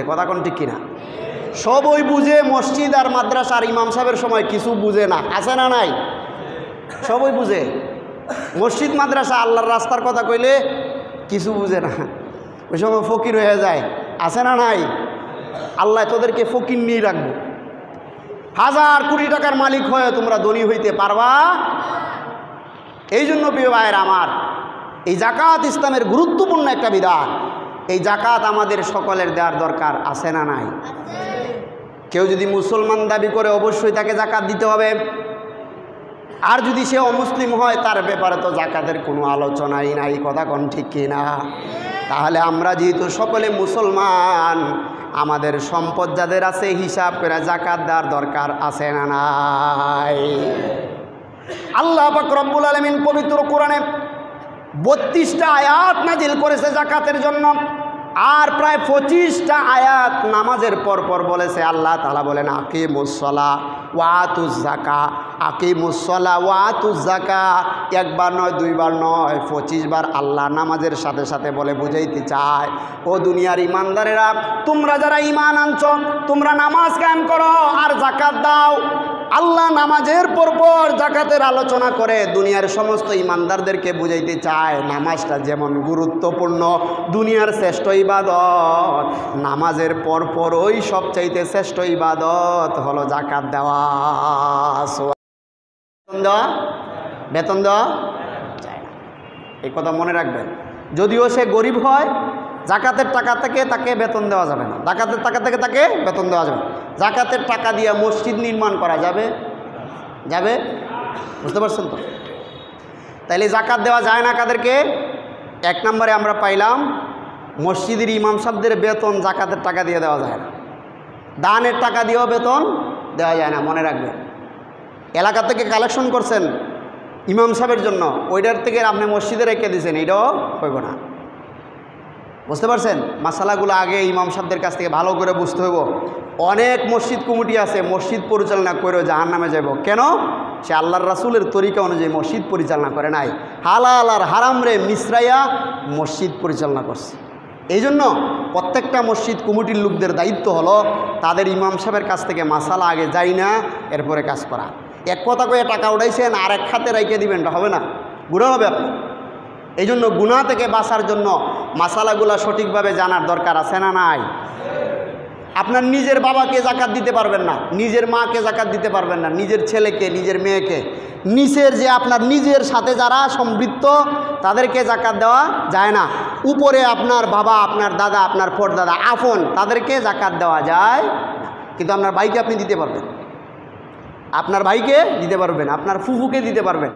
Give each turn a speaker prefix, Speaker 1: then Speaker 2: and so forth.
Speaker 1: কথা কোন ঠিক কিনা? সবই বুঝে, মসজিদ আর মাদ্রাসার ইমাম সাহেবের সময় কিছু বুঝে না, আছে না নাই? সবই বুঝে, মসজিদ মাদ্রাসা আল্লাহর রাস্তার কথা কইলে কিছু বুঝে না, ওই সময় ফকির হয়ে যায়, আছে না নাই? আল্লাহ তোদেরকে ফকির নিয়ে রাখবো। হাজার কোটি টাকার মালিক হয়ে তোমরা ধনী হইতে পারবা। এই জন্য প্রিয় ভাইয়ের আমার, এই জাকাত ইসলামের গুরুত্বপূর্ণ একটা বিধান। এই জাকাত আমাদের সকলের দেওয়ার দরকার, আছে না নাই? কেউ যদি মুসলমান দাবি করে অবশ্যই তাকে জাকাত দিতে হবে। আর যদি সে অমুসলিম হয় তার ব্যাপারে তো জাকাতের কোনো আলোচনাই নাই, কথা কোন ঠিক কিনা? তাহলে আমরা যেহেতু সকলে মুসলমান, আমাদের সম্পদ যাদের আছে হিসাব করে জাকাত দেওয়ার দরকার, আছে না নাই? আল্লাহ পাক রব্বুল আলামিন পবিত্র কোরআনে 32টা আয়াত নাজিল করেছে জাকাতের জন্য, আর প্রায় 25টা আয়াত নামাজের পর বলেছে। আল্লাহ তাআলা বলেন আকিমুস-সালাহ ওয়া আতুজ যাকাহ, আকিমুস-সালাহ ওয়া আতুজ যাকাহ। একবার নয়, দুইবার নয়, 25 বার আল্লাহ নামাজের সাথে সাথে বলে বুঝাইতে চায়, ও দুনিয়ার ইমানদারেরা, তোমরা যারা ইমান আনছো তোমরা নামাজ কায়েম করো আর জাকাত দাও। আল্লাহ নামাজের পর জাকাতের আলোচনা করে দুনিয়ার সমস্ত ইমানদারদেরকে বুঝাইতে চায় নামাজটা যেমন গুরুত্বপূর্ণ, দুনিয়ার শ্রেষ্ঠ ইবাদত, নামাজের পর ওই সবচাইতে শ্রেষ্ঠ ইবাদত হলো জাকাত দেওয়া। বেতন দেওয়া চায় না, এই কথা মনে রাখবেন। যদিও সে গরিব হয়, জাকাতের টাকা থেকে তাকে বেতন দেওয়া যাবে না, জাকাতের টাকা থেকে তাকে বেতন দেওয়া যাবে। জাকাতের টাকা দিয়ে মসজিদ নির্মাণ করা যাবে? যাবে? বুঝতে পারছেন তো? তাইলে জাকাত দেওয়া যায় না কাদেরকে? 1 নম্বরে আমরা পাইলাম মসজিদের ইমাম সাহেবদের বেতন জাকাতের টাকা দিয়ে দেওয়া যায় না, দানের টাকা দিয়েও বেতন দেওয়া যায় না, মনে রাখবেন। এলাকা থেকে কালেকশন করছেন ইমাম সাহেবের জন্য, ওইটার থেকে আপনি মসজিদে রেখে দিয়েছেন, এটাও হইব না। বুঝতে পারছেন? মাসালাগুলো আগে ইমাম সাহেবদের কাছ থেকে ভালো করে বুঝতে হইব। অনেক মসজিদ কমিটি আছে মসজিদ পরিচালনা করেও জাহান্নামে যাব। কেন? সে আল্লাহর রাসূলের তরিকা অনুযায়ী মসজিদ পরিচালনা করে নাই, হালাল আর হারাম রে মিশ্রাইয়া মসজিদ পরিচালনা করছে। এই জন্য প্রত্যেকটা মসজিদ কমিটির লোকদের দায়িত্ব হলো তাদের ইমাম সাহেবের কাছ থেকে মাসালা আগে যাই না, এরপরে কাজ করা। এক কথা কয়ে টাকা উঠাইছেন আর এক খাতে রাইখে দিবেন, এটা হবে না, গুনাহ হবে আপনি। এই জন্য গুনাহ থেকে বাঁচার জন্য মাসালাগুলা সঠিকভাবে জানার দরকার, আছে না নাই? আপনার নিজের বাবাকে জাকাত দিতে পারবেন না, নিজের মাকে জাকাত দিতে পারবেন না, নিজের ছেলেকে, নিজের মেয়েকে, নিচের যে আপনার নিজের সাথে যারা সম্পৃক্ত তাদেরকে জাকাত দেওয়া যায় না। উপরে আপনার বাবা, আপনার দাদা, আপনার পরদাদা, আপন, তাদেরকে জাকাত দেওয়া যায় না। কিন্তু আপনার ভাইকে আপনি দিতে পারবেন, আপনার ভাইকে দিতে পারবেন, আপনার ফুফুকে দিতে পারবেন।